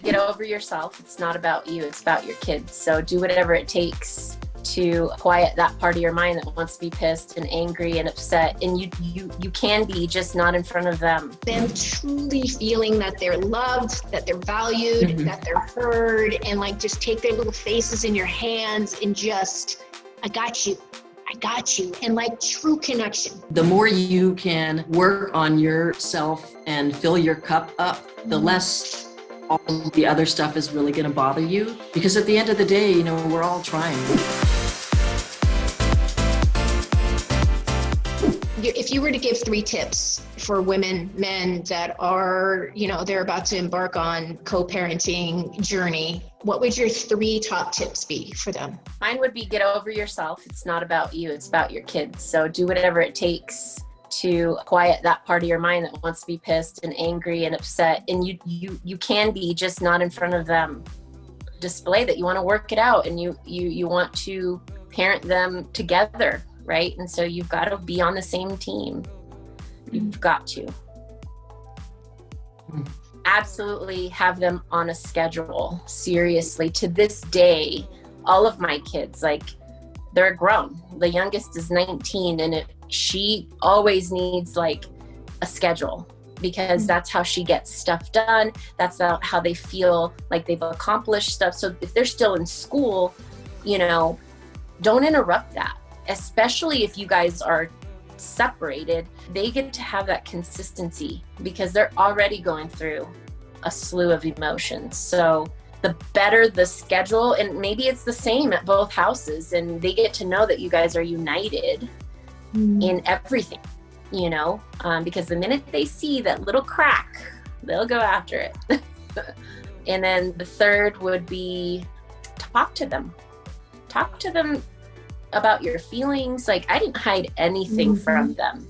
Get over yourself. It's not about you, it's about your kids. So do whatever it takes to quiet that part of your mind that wants to be pissed and angry and upset. And you can be, just not in front of them. Them truly feeling that they're loved, that they're valued, that they're heard, and like just take their little faces in your hands and just, I got you. I got you. And like true connection. The more you can work on yourself and fill your cup up, the less all the other stuff is really going to bother you. Because at the end of the day, you know, we're all trying. If you were to give 3 tips for women, men that are, you know, they're about to embark on co-parenting journey, what would your 3 top tips be for them? Mine would be get over yourself. It's not about you, it's about your kids. So do whatever it takes to quiet that part of your mind that wants to be pissed and angry and upset. And you can be, just not in front of them. Display that you want to work it out and you want to parent them together, right? And so you've got to be on the same team. You've got to. Absolutely have them on a schedule. Seriously, to this day, all of my kids, like, they're grown. The youngest is 19 and she always needs like a schedule, because that's how she gets stuff done. That's how they feel like they've accomplished stuff. So if they're still in school, you know, don't interrupt that, especially if you guys are separated. They get to have that consistency because they're already going through a slew of emotions. So the better the schedule, and maybe it's the same at both houses, and they get to know that you guys are united in everything, you know, because the minute they see that little crack, they'll go after it. And then the third would be talk to them about your feelings. Like, I didn't hide anything from them.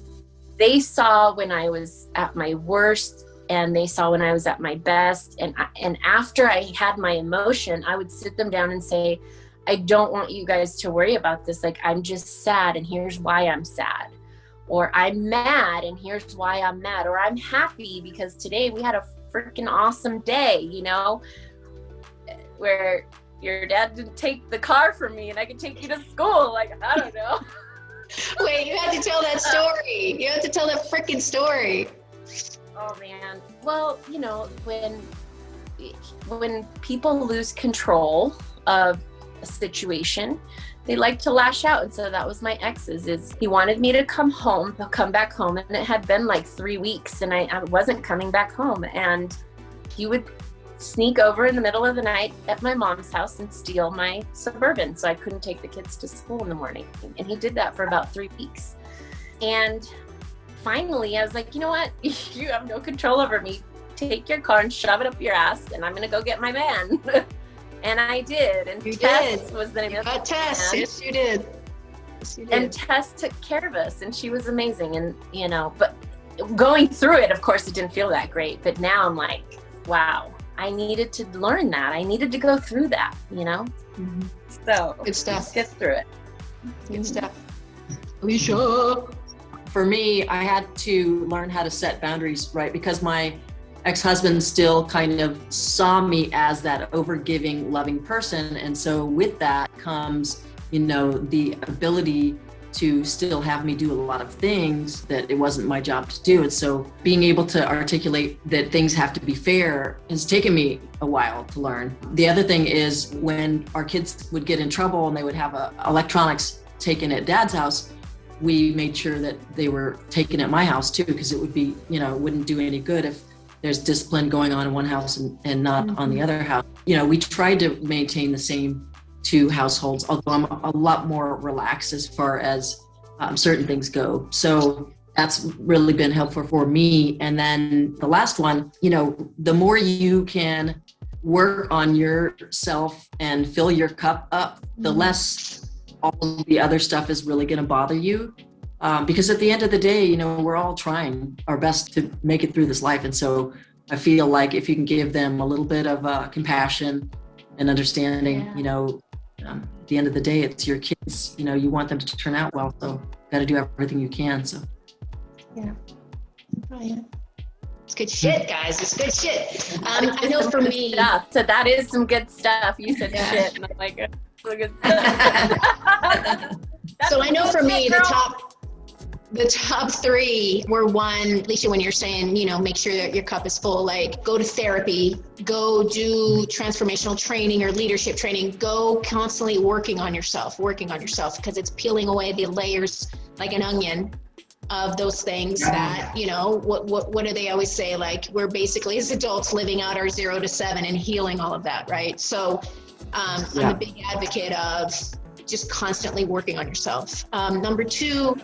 They saw when I was at my worst, and they saw when I was at my best. And after I had my emotion, I would sit them down and say, I don't want you guys to worry about this. Like, I'm just sad, and here's why I'm sad. Or I'm mad, and here's why I'm mad. Or I'm happy because today we had a freaking awesome day, you know, where your dad didn't take the car from me and I could take you to school. Like, I don't know. Wait, you had to tell that story. You had to tell that freaking story. Oh man. Well, you know, when people lose control of a situation, they like to lash out. And so that was my ex's, is he wanted me to come back home. And it had been like 3 weeks and I wasn't coming back home. And he would sneak over in the middle of the night at my mom's house and steal my Suburban so I couldn't take the kids to school in the morning. And he did that for about 3 weeks. And finally, I was like, you know what? You have no control over me. Take your car and shove it up your ass, and I'm going to go get my van. And I did. And Tess was the name of the Tess. van. Yes, you did. Yes, you did. And Tess took care of us, and she was amazing. And, you know, but going through it, of course, it didn't feel that great. But now I'm like, wow, I needed to learn that. I needed to go through that, you know? So good stuff. Let's get through it. Good stuff. Alicia. For me, I had to learn how to set boundaries, right? Because my ex-husband still kind of saw me as that overgiving, loving person. And so with that comes, you know, the ability to still have me do a lot of things that it wasn't my job to do. And so being able to articulate that things have to be fair has taken me a while to learn. The other thing is when our kids would get in trouble and they would have electronics taken at Dad's house, we made sure that they were taken at my house too, because it would be, you know, it wouldn't do any good if there's discipline going on in one house and not on the other house. You know, we tried to maintain the same two households, although I'm a lot more relaxed as far as certain things go. So that's really been helpful for me. And then the last one, you know, the more you can work on yourself and fill your cup up, the less all the other stuff is really going to bother you. Because at the end of the day, you know, we're all trying our best to make it through this life. And so I feel like if you can give them a little bit of compassion and understanding, you know, at the end of the day, it's your kids, you know, you want them to turn out well. So got to do everything you can. So. Yeah. Oh, yeah. It's good shit, guys. It's good shit. I know for me. Stuff. So that is some good stuff. You said shit, and I'm like, that's good stuff. So I know for me, the top three were one, Alicia, when you're saying, you know, make sure that your cup is full, like go to therapy, go do transformational training or leadership training, go constantly working on yourself, because it's peeling away the layers like an onion of those things that, you know, what do they always say? Like, we're basically as adults living out our 0 to 7 and healing all of that, right? So I'm a big advocate of just constantly working on yourself. Number two,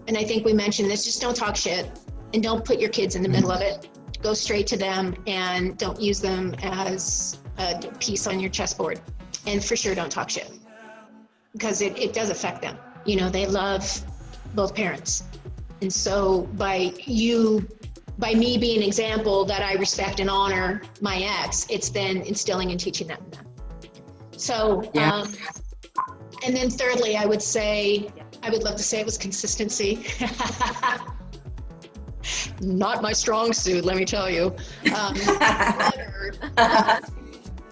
and I think we mentioned this, just don't talk shit and don't put your kids in the middle of it. Go straight to them and don't use them as a piece on your chessboard. And for sure, don't talk shit, because it does affect them. You know, they love both parents. And so by me being an example that I respect and honor my ex, it's then instilling and teaching that in them. So, and then thirdly, I would love to say it was consistency. Not my strong suit, let me tell you.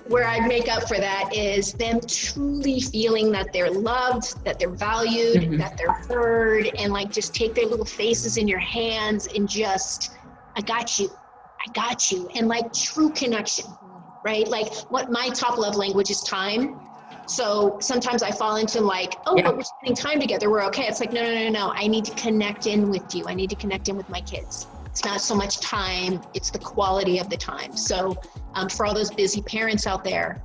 Where I make up for that is them truly feeling that they're loved, that they're valued, that they're heard, and like just take their little faces in your hands and just, I got you. And like true connection, right? Like what my top love language is time. So sometimes I fall into like, but we're spending time together, we're okay. It's like, no. I need to connect in with you. I need to connect in with my kids. It's not so much time, it's the quality of the time. So for all those busy parents out there,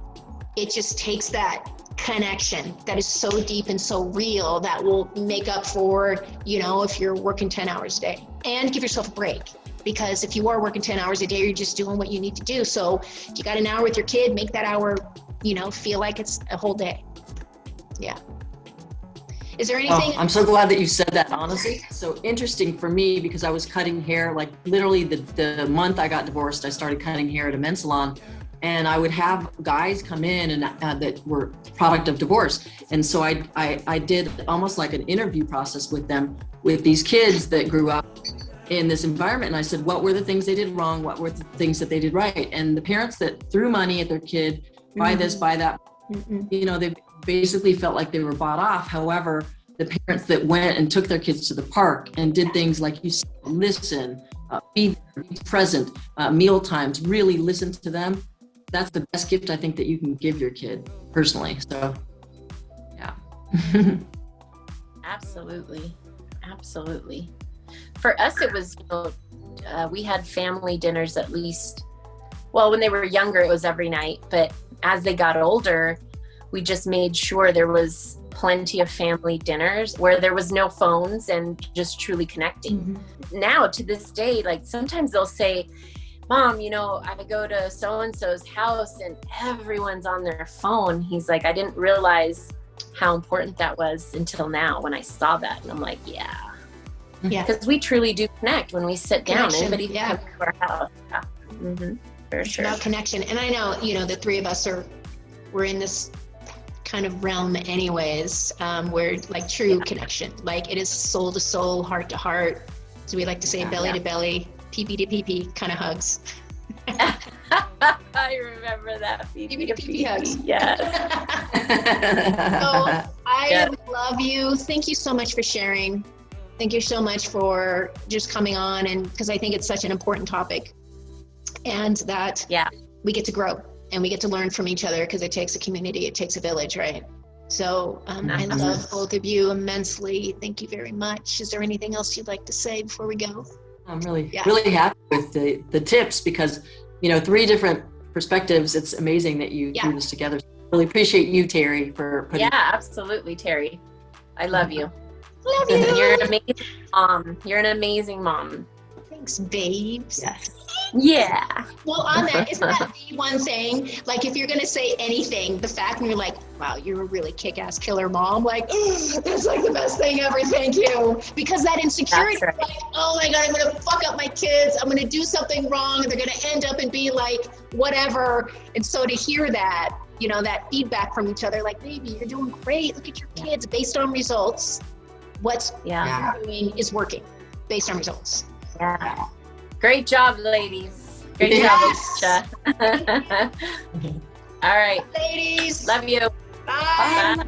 it just takes that connection that is so deep and so real that will make up for, you know, if you're working 10 hours a day. And give yourself a break. Because if you are working 10 hours a day, you're just doing what you need to do. So if you got an hour with your kid, make that hour, you know, feel like it's a whole day. Yeah. Is there anything? I'm so glad that you said that, honestly. So interesting for me, because I was cutting hair, like literally the month I got divorced, I started cutting hair at a men's salon, and I would have guys come in and that were product of divorce. And so I did almost like an interview process with them, with these kids that grew up in this environment. And I said, what were the things they did wrong? What were the things that they did right? And the parents that threw money at their kid, buy this, buy that, you know, they basically felt like they were bought off. However, the parents that went and took their kids to the park and did things like you said, listen, be present, meal times, really listen to them. That's the best gift I think that you can give your kid personally. So, yeah. Absolutely. For us, it was, you know, we had family dinners at least. Well, when they were younger, it was every night. But as they got older, we just made sure there was plenty of family dinners where there was no phones and just truly connecting. Now, to this day, like sometimes they'll say, Mom, you know, I go to so-and-so's house and everyone's on their phone. He's like, I didn't realize how important that was until now when I saw that. And I'm like, yeah. Because we truly do connect when we sit down. Anybody can come to our house. For sure. About connection. And I know, you know, the three of us we're in this kind of realm anyways, where like true connection, like it is soul to soul, heart to heart. So we like to say belly to belly, pee-pee to pee-pee kind of hugs. I remember that. Pee-pee to pee-pee hugs. Yes. So I love you. Thank you so much for sharing. Thank you so much for just coming on, and because I think it's such an important topic, and that we get to grow and we get to learn from each other, because it takes a community, it takes a village, right? So I love both of you immensely. Thank you very much. Is there anything else you'd like to say before we go? I'm really happy with the tips, because, you know, 3 different perspectives. It's amazing that you threw this together. Really appreciate you, Terry, for putting. Yeah, absolutely, Terry. I love you. Love you. You're an amazing mom. You're an amazing mom. Thanks, babes. Yes. Yeah. Well, on that, isn't that the one thing? Like, if you're going to say anything, the fact when you're like, wow, you're a really kick-ass killer mom, like, that's like the best thing ever, thank you. Because that insecurity, like, oh my God, I'm going to fuck up my kids. I'm going to do something wrong. And they're going to end up and be like, whatever. And so to hear that, you know, that feedback from each other, like, baby, you're doing great. Look at your kids based on results. What's you're doing is working based on results. Yeah. Great job, ladies. Great Yes. job, Alicia. All right. Ladies. Love you. Bye. Bye.